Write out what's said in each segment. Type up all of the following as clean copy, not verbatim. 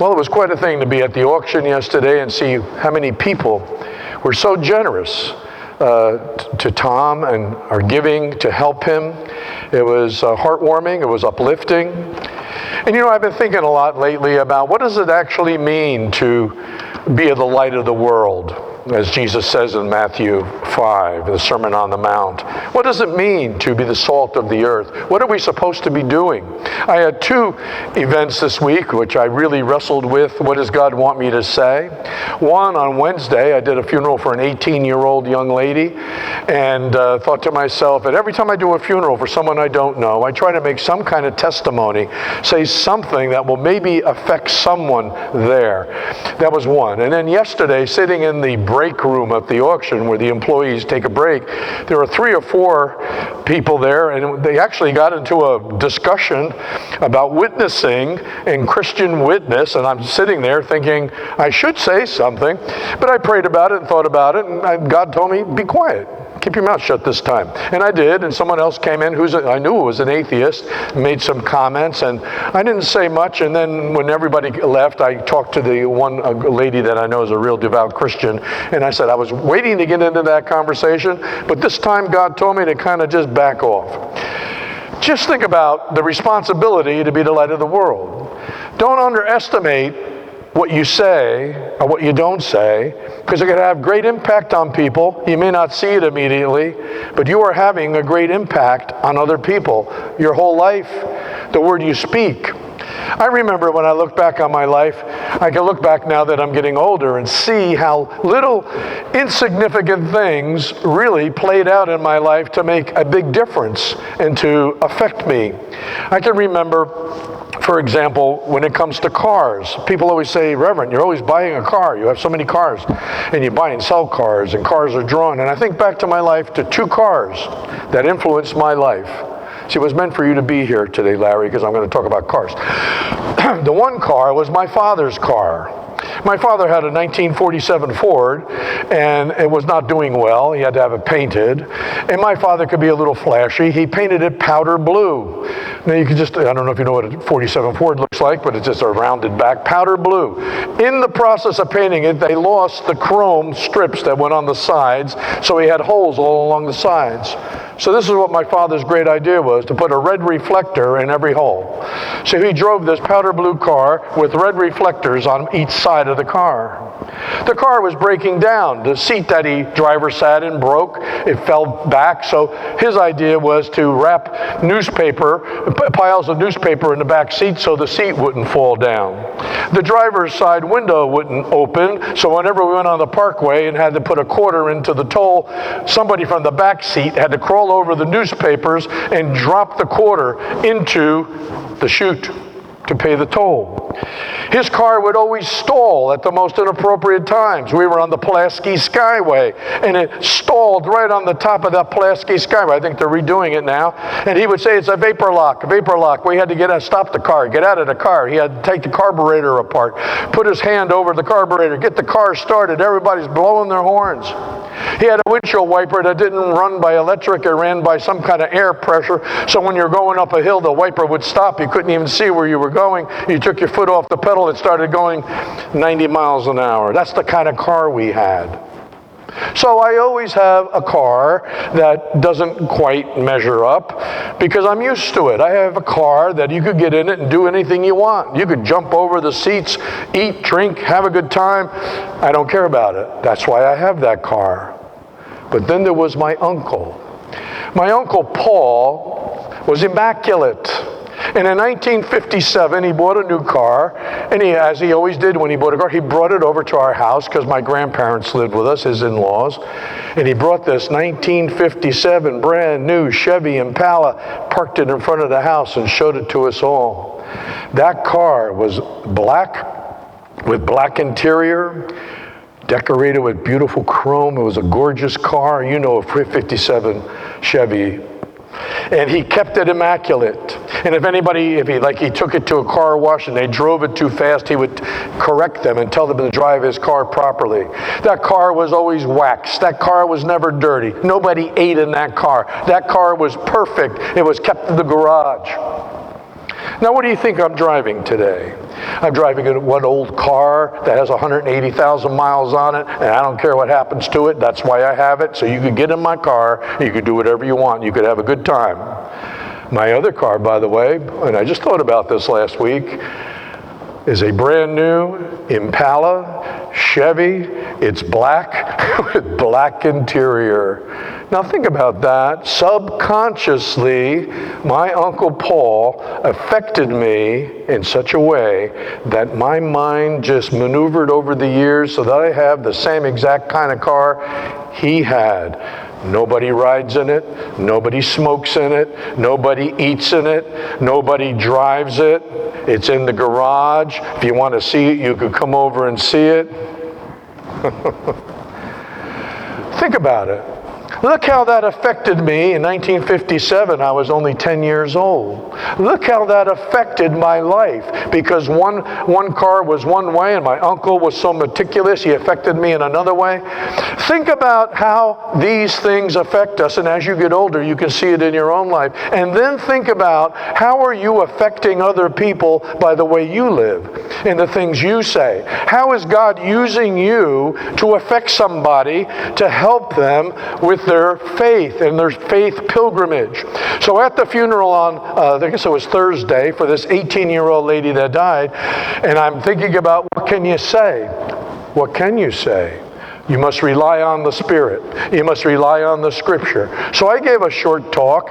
Well, it was quite a thing to be at the auction yesterday and see how many people were so generous to Tom and are giving to help him. It was heartwarming. It was uplifting. And I've been thinking a lot lately about what does it actually mean to be the light of the world, as Jesus says in Matthew 5, the Sermon on the Mount. What does it mean to be the salt of the earth? What are we supposed to be doing? I had two events this week which I really wrestled with. What does God want me to say? One, on Wednesday, I did a funeral for an 18-year-old young lady, and thought to myself, and every time I do a funeral for someone I don't know, I try to make some kind of testimony, say something that will maybe affect someone there. That was one. And then yesterday, sitting in the break room at the auction where the employees take a break, there were 3 or 4 people there, and they actually got into a discussion about witnessing and Christian witness, and I'm sitting there thinking I should say something, but I prayed about it and thought about it, and God told me, be quiet. Keep your mouth shut this time. And I did, and someone else came in I knew was an atheist, made some comments, and I didn't say much. And then when everybody left, I talked to the one lady that I know is a real devout Christian, and I said I was waiting to get into that conversation, but this time God told me to kind of just back off. Just think about the responsibility to be the light of the world. Don't underestimate what you say or what you don't say, because it can have great impact on people. You may not see it immediately, but you are having a great impact on other people your whole life, the word you speak. I remember when I look back on my life, I can look back now that I'm getting older and see how little insignificant things really played out in my life to make a big difference and to affect me. I can remember, for example, when it comes to cars, people always say, Reverend, you're always buying a car. You have so many cars, and you buy and sell cars, and cars are drawn. And I think back to my life to 2 cars that influenced my life. See, it was meant for you to be here today, Larry, because I'm going to talk about cars. The one car was my father's car. My father had a 1947 Ford, and it was not doing well. He had to have it painted. And my father could be a little flashy. He painted it powder blue. Now you can just, I don't know if you know what a 47 Ford looks like, but it's just a rounded back, powder blue. In the process of painting it, they lost the chrome strips that went on the sides, so he had holes all along the sides. So this is what my father's great idea was, to put a red reflector in every hole. So he drove this powder blue car with red reflectors on each side of the car. The car was breaking down. The seat that the driver sat in broke. It fell back. So his idea was to wrap piles of newspaper in the back seat so the seat wouldn't fall down. The driver's side window wouldn't open, so whenever we went on the parkway and had to put a quarter into the toll, somebody from the back seat had to crawl over the newspapers and drop the quarter into the chute to pay the toll. His car would always stall at the most inappropriate times. We were on the Pulaski Skyway, and it stalled right on the top of that Pulaski Skyway. I think they're redoing it now. And he would say, it's a vapor lock. We had to stop the car, get out of the car. He had to take the carburetor apart, put his hand over the carburetor, get the car started. Everybody's blowing their horns. He had a windshield wiper that didn't run by electric, it ran by some kind of air pressure. So when you're going up a hill, the wiper would stop. You couldn't even see where you were going. You took your foot off the pedal, it started going 90 miles an hour. That's the kind of car we had. So I always have a car that doesn't quite measure up because I'm used to it. I have a car that you could get in it and do anything you want. You could jump over the seats, eat, drink, have a good time. I don't care about it. That's why I have that car. But then there was my uncle. My Uncle Paul was immaculate. And in 1957, he bought a new car, and as he always did when he bought a car, he brought it over to our house because my grandparents lived with us, his in-laws, and he brought this 1957 brand new Chevy Impala, parked it in front of the house, and showed it to us all. That car was black, with black interior, decorated with beautiful chrome. It was a gorgeous car, a 57 Chevy. And he kept it immaculate. And if he took it to a car wash and they drove it too fast, he would correct them and tell them to drive his car properly. That car was always waxed. That car was never dirty. Nobody ate in that car. That car was perfect. It was kept in the garage. Now, what do you think I'm driving today? I'm driving one old car that has 180,000 miles on it, and I don't care what happens to it. That's why I have it. So you could get in my car, you could do whatever you want. You could have a good time. My other car, by the way, and I just thought about this last week, is a brand new Impala Chevy. It's black with black interior. Now think about that. Subconsciously, my Uncle Paul affected me in such a way that my mind just maneuvered over the years so that I have the same exact kind of car he had. Nobody rides in it. Nobody smokes in it. Nobody eats in it. Nobody drives it. It's in the garage. If you want to see it, you could come over and see it. Think about it. Look how that affected me in 1957. I was only 10 years old. Look how that affected my life, because one car was one way and my uncle was so meticulous, he affected me in another way. Think about how these things affect us, and as you get older, you can see it in your own life. And then think about how are you affecting other people by the way you live and the things you say. How is God using you to affect somebody, to help them with their faith and their faith pilgrimage? So at the funeral on, I guess it was Thursday, for this 18-year-old lady that died, and I'm thinking about what can you say? What can you say? You must rely on the Spirit. You must rely on the Scripture. So I gave a short talk,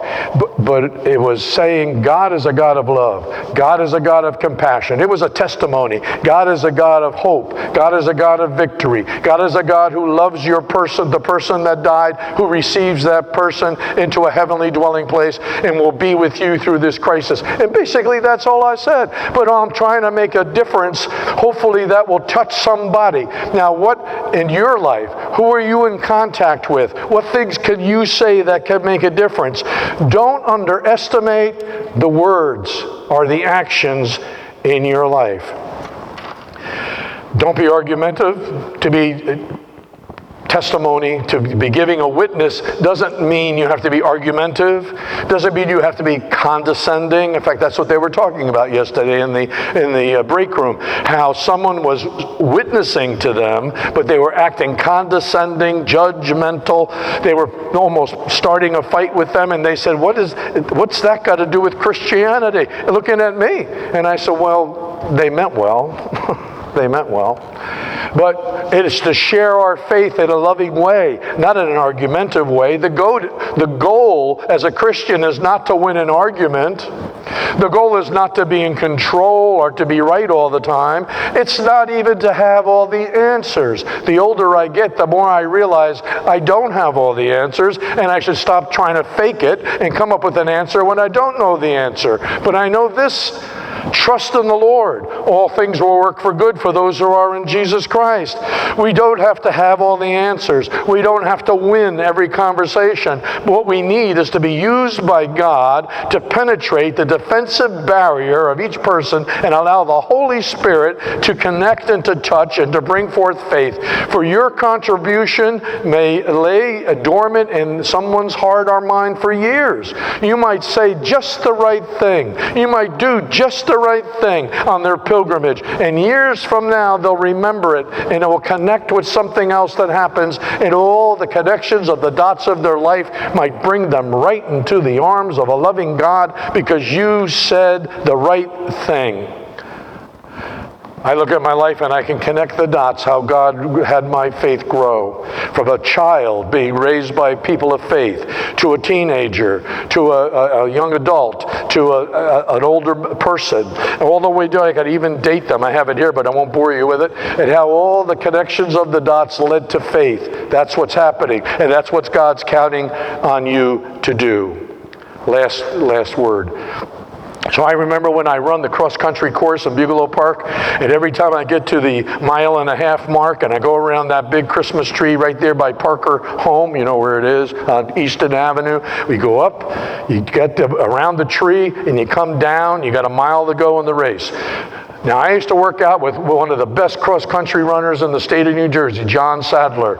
but it was saying God is a God of love. God is a God of compassion. It was a testimony. God is a God of hope. God is a God of victory. God is a God who loves your person, the person that died, who receives that person into a heavenly dwelling place and will be with you through this crisis. And basically that's all I said. But I'm trying to make a difference. Hopefully that will touch somebody. Now, what in your life, who are you in contact with? What things can you say that can make a difference? Don't underestimate the words or the actions in your life. Don't be argumentative. To be testimony, to be giving a witness, doesn't mean you have to be argumentative, doesn't mean you have to be condescending. In fact, that's what they were talking about yesterday in the break room, how someone was witnessing to them, but they were acting condescending, judgmental. They were almost starting a fight with them, and they said, what's that got to do with Christianity? Looking at me. And I said, well, they meant well. They meant well. But it is to share our faith in a loving way, not in an argumentative way. The goal as a Christian is not to win an argument. The goal is not to be in control or to be right all the time. It's not even to have all the answers. The older I get, the more I realize I don't have all the answers, and I should stop trying to fake it and come up with an answer when I don't know the answer. But I know this: trust in the Lord. All things will work for good for those who are in Jesus Christ. We don't have to have all the answers. We don't have to win every conversation. What we need is to be used by God to penetrate the defensive barrier of each person and allow the Holy Spirit to connect and to touch and to bring forth faith. For your contribution may lay dormant in someone's heart or mind for years. You might say just the right thing. You might do just the right thing on their pilgrimage, and years from now they'll remember it, and it will connect with something else that happens, and all the connections of the dots of their life might bring them right into the arms of a loving God because you said the right thing. I look at my life and I can connect the dots, how God had my faith grow. From a child being raised by people of faith, to a teenager, to a young adult, to an older person, all the way down. I could even date them. I have it here, but I won't bore you with it. And how all the connections of the dots led to faith. That's what's happening. And that's what God's counting on you to do. Last word. So I remember when I run the cross-country course in Bigelow Park, and every time I get to the 1.5-mile mark and I go around that big Christmas tree right there by Parker Home, you know where it is, on Easton Avenue, we go up, you get around the tree, and you come down, you got a mile to go in the race. Now, I used to work out with one of the best cross-country runners in the state of New Jersey, John Sadler.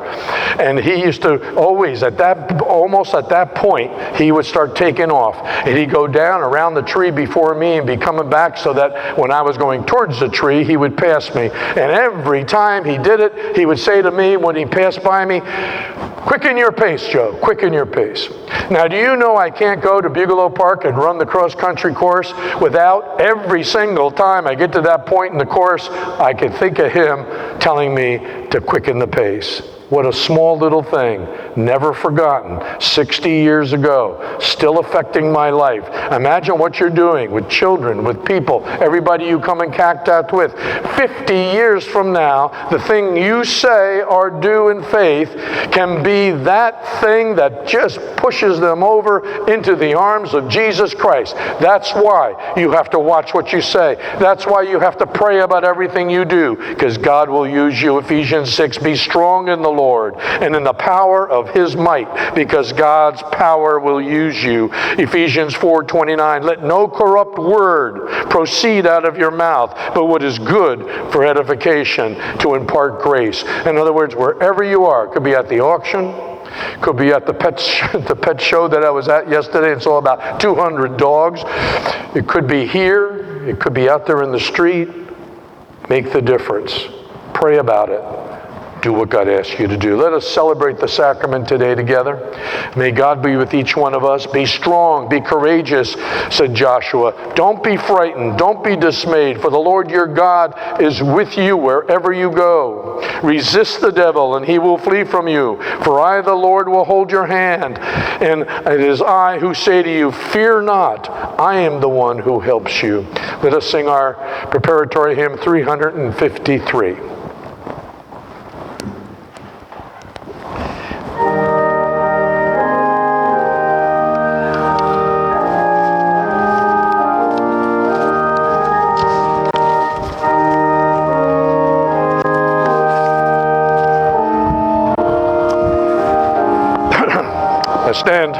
And he used to always, almost at that point, he would start taking off. And he'd go down around the tree before me and be coming back so that when I was going towards the tree, he would pass me. And every time he did it, he would say to me when he passed by me, "Quicken your pace, Joe, quicken your pace." Now, do you know I can't go to Bigelow Park and run the cross-country course without every single time I get to that point in the course, I can think of him telling me to quicken the pace. What a small little thing, never forgotten, 60 years ago, still affecting my life. Imagine what you're doing with children, with people, everybody you come in contact with. 50 years from now, the thing you say or do in faith can be that thing that just pushes them over into the arms of Jesus Christ. That's why you have to watch what you say. That's why you have to pray about everything you do, because God will use you. Ephesians 6, be strong in the Lord and in the power of His might, because God's power will use you. Ephesians 4:29, let no corrupt word proceed out of your mouth, but what is good for edification, to impart grace. In other words, wherever you are, it could be at the auction, could be at the pet show that I was at yesterday and saw about 200 dogs. It could be here. It could be out there in the street. Make the difference. Pray about it. Do what God asks you to do. Let us celebrate the sacrament today together. May God be with each one of us. Be strong, be courageous, said Joshua. Don't be frightened, don't be dismayed, for the Lord your God is with you wherever you go. Resist the devil, and he will flee from you. For I, the Lord, will hold your hand, and it is I who say to you, fear not, I am the one who helps you. Let us sing our preparatory hymn 353. Stand.